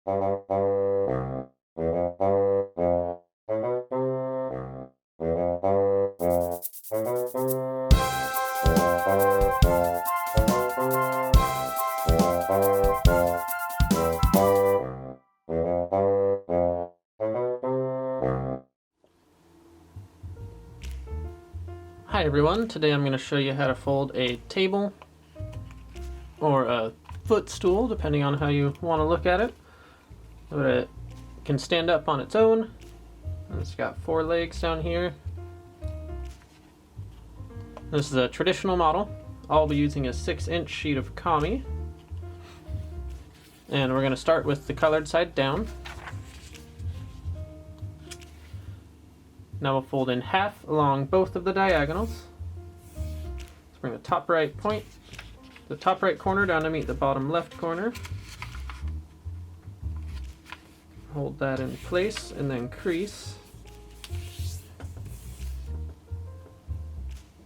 Hi everyone, today I'm going to show you how to fold a table or a footstool, depending on how you want to look at it. But it can stand up on its own, and it's got 4 legs down here. This is a traditional model. I'll be using a 6-inch sheet of kami, and we're going to start with the colored side down. Now we'll fold in half along both of the diagonals. Let's bring the top right point, the top right corner down to meet the bottom left corner. Hold that in place and then crease.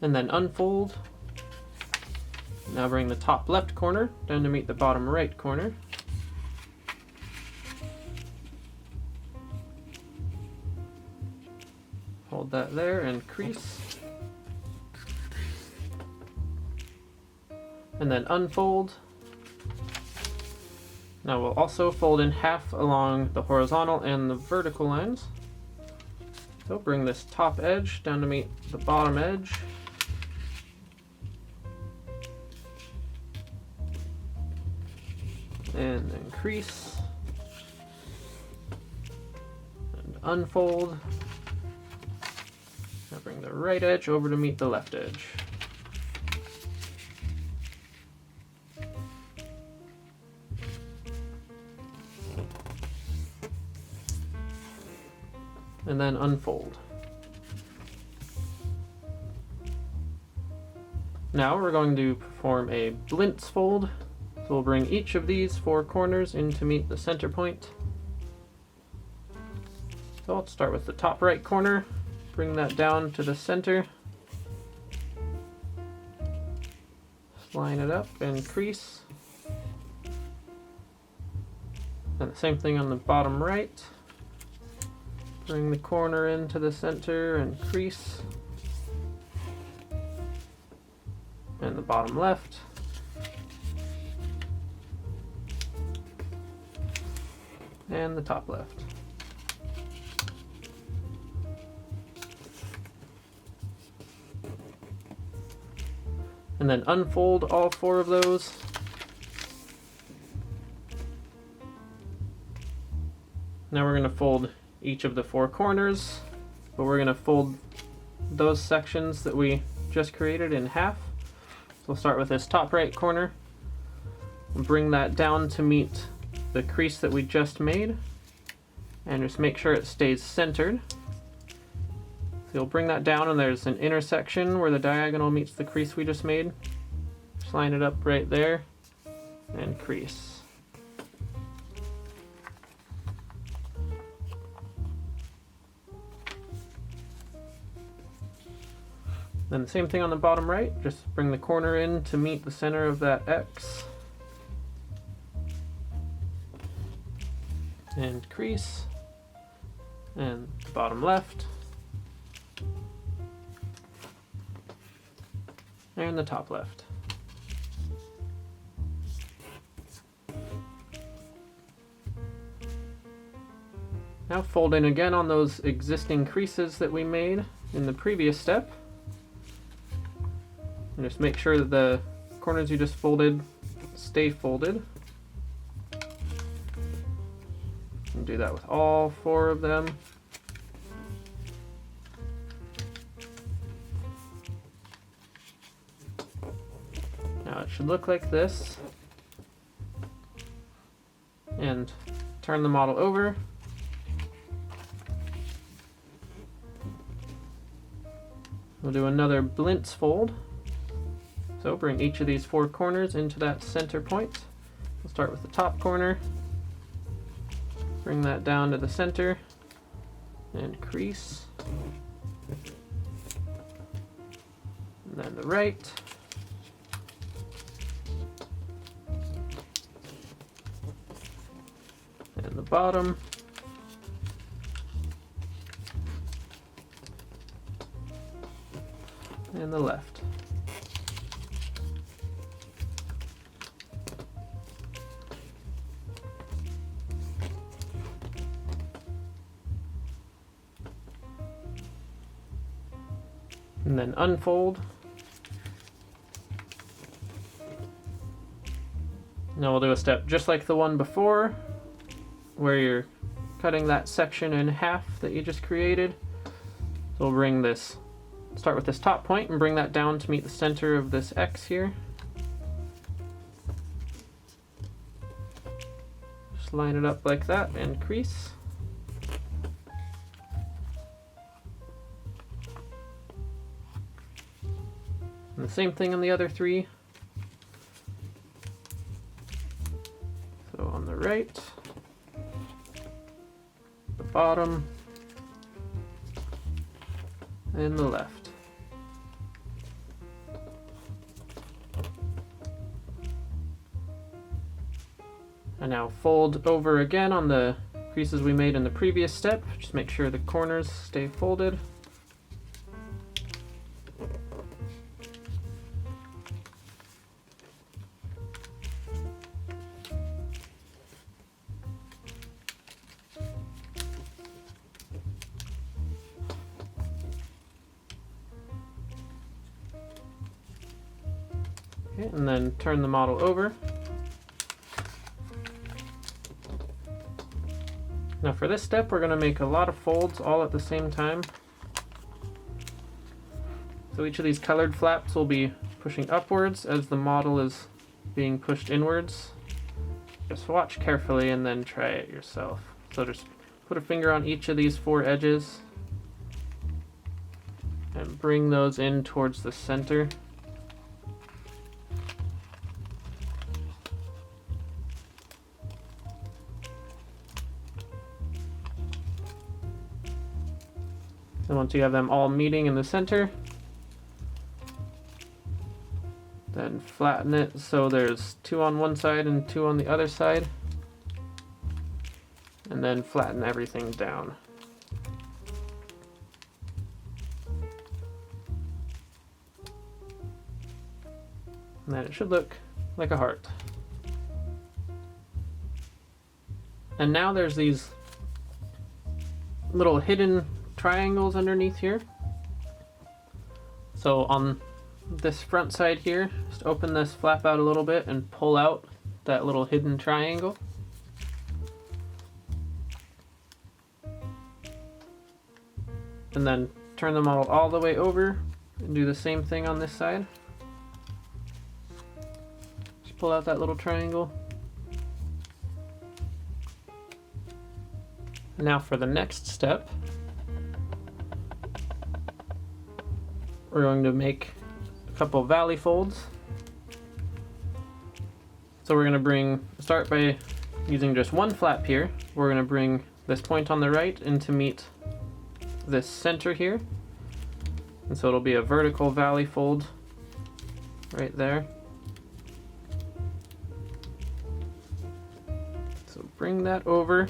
And then unfold. Now bring the top left corner down to meet the bottom right corner. Hold that there and crease. And then unfold. Now we'll also fold in half along the horizontal and the vertical lines. So bring this top edge down to meet the bottom edge. And then crease. And unfold. Now bring the right edge over to meet the left edge. And then unfold. Now we're going to perform a blintz fold. So we'll bring each of these 4 corners in to meet the center point. So I'll start with the top right corner, bring that down to the center, line it up and crease. And the same thing on the bottom right. Bring the corner into the center and crease. And the bottom left. And the top left. And then unfold all 4 of those. Now we're going to fold each of the 4 corners, but we're going to fold those sections that we just created in half. So we'll start with this top right corner. We'll bring that down to meet the crease that we just made, and just make sure it stays centered. So you'll bring that down and there's an intersection where the diagonal meets the crease we just made. Just line it up right there and crease. Then the same thing on the bottom right, just bring the corner in to meet the center of that X. And crease. And the bottom left. And the top left. Now fold in again on those existing creases that we made in the previous step. And just make sure that the corners you just folded stay folded. And do that with all 4 of them. Now it should look like this. And turn the model over. We'll do another blintz fold. So bring each of these 4 corners into that center point. We'll start with the top corner. Bring that down to the center and crease. And then the right. and the bottom. And the left. And then unfold. Now we'll do a step just like the one before, where you're cutting that section in half that you just created. So we'll bring this, start with this top point and bring that down to meet the center of this X here. Just line it up like that and crease. And the same thing on the other three. So on the right, the bottom, and the left. And now fold over again on the creases we made in the previous step. Just make sure the corners stay folded. Okay, and then turn the model over. Now for this step, we're going to make a lot of folds all at the same time. So each of these colored flaps will be pushing upwards as the model is being pushed inwards. Just watch carefully and then try it yourself. So just put a finger on each of these four edges and bring those in towards the center. And once you have them all meeting in the center, then flatten it so there's two on one side and two on the other side. And then flatten everything down. And then it should look like a heart. And now there's these little hidden triangles underneath here. So on this front side here, just open this flap out a little bit and pull out that little hidden triangle. And then turn the model all the way over and do the same thing on this side. Just pull out that little triangle. Now for the next step, we're going to make a couple of valley folds. So we're going to start by using just one flap here. We're going to bring this point on the right in to meet this center here. And so it'll be a vertical valley fold right there. So bring that over,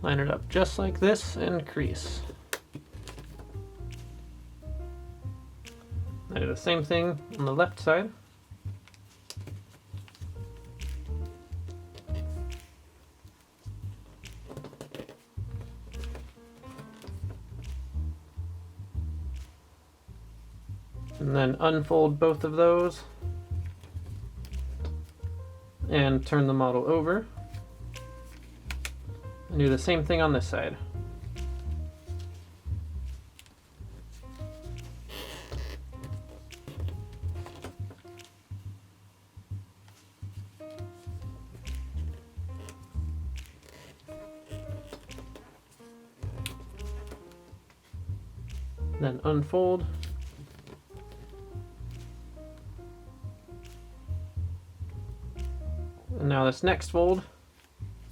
line it up just like this and crease. I do the same thing on the left side. And then unfold both of those and turn the model over and do the same thing on this side. Then unfold. And now this next fold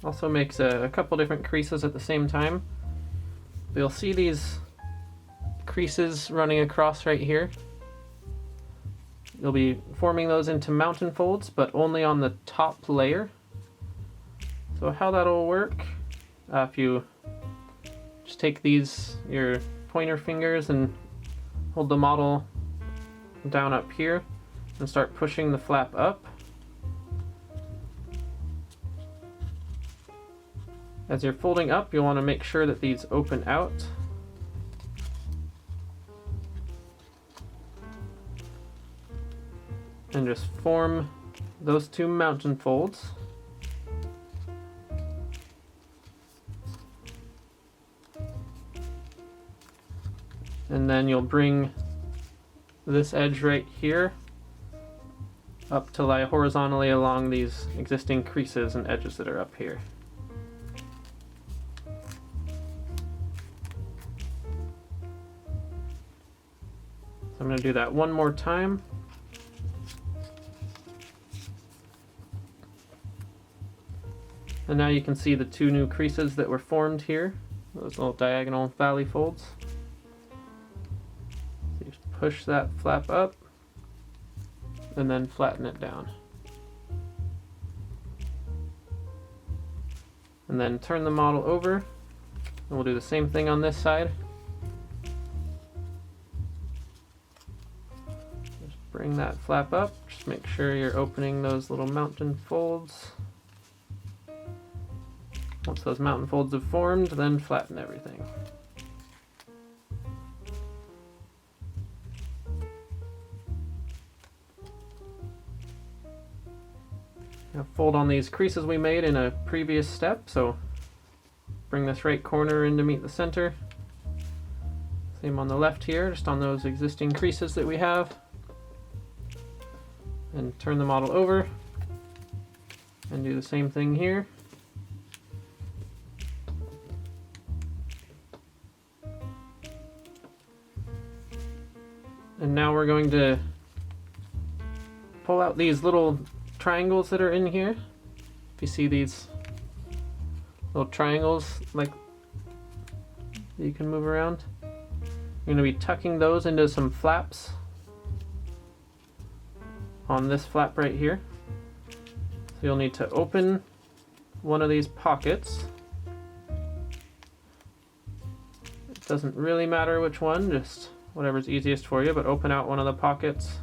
also makes a couple different creases at the same time. You'll see these creases running across right here. You'll be forming those into mountain folds, but only on the top layer. So how that'll work, if you just take your pointer fingers and hold the model down up here and start pushing the flap up. As you're folding up, you'll want to make sure that these open out. And just form those two mountain folds. And then you'll bring this edge right here up to lie horizontally along these existing creases and edges that are up here. So I'm going to do that one more time. And now you can see the two new creases that were formed here, those little diagonal valley folds. So you just push that flap up and then flatten it down. And then turn the model over, and we'll do the same thing on this side. Just bring that flap up, just make sure you're opening those little mountain folds. Once those mountain folds have formed, then flatten everything. Now fold on these creases we made in a previous step, so bring this right corner in to meet the center. Same on the left here, just on those existing creases that we have. And turn the model over and do the same thing here. And now we're going to pull out these little triangles that are in here. If you see these little triangles like you can move around, you're going to be tucking those into some flaps on this flap right here. So you'll need to open one of these pockets. It doesn't really matter which one, just whatever's easiest for you, but open out one of the pockets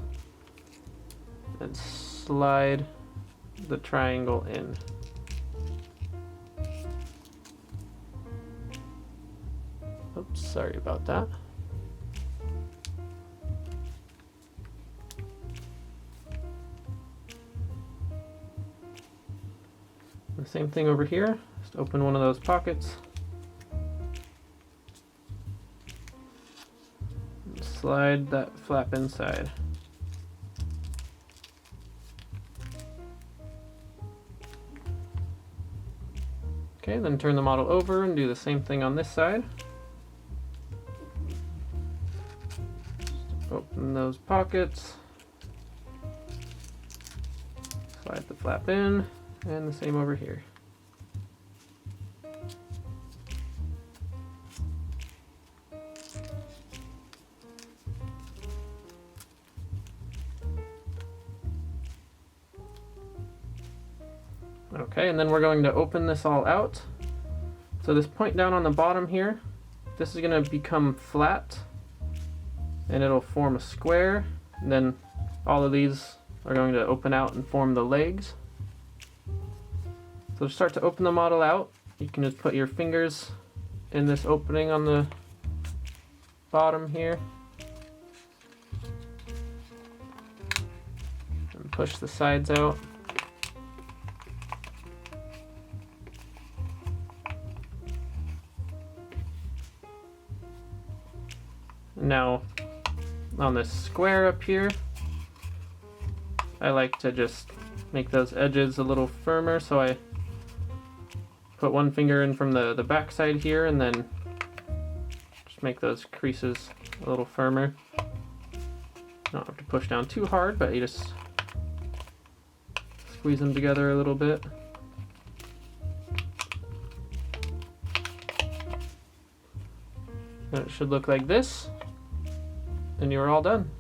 and slide the triangle in. Oops, sorry about that. The same thing over here, just open one of those pockets. Slide that flap inside. Okay, then turn the model over and do the same thing on this side. Just open those pockets. Slide the flap in, and the same over here. Okay, and then we're going to open this all out. So this point down on the bottom here, this is going to become flat and it'll form a square. And then all of these are going to open out and form the legs. So to start to open the model out, you can just put your fingers in this opening on the bottom here and push the sides out. Now, on this square up here, I like to just make those edges a little firmer, so I put one finger in from the back side here and then just make those creases a little firmer. You don't have to push down too hard, but you just squeeze them together a little bit. And it should look like this. And you're all done.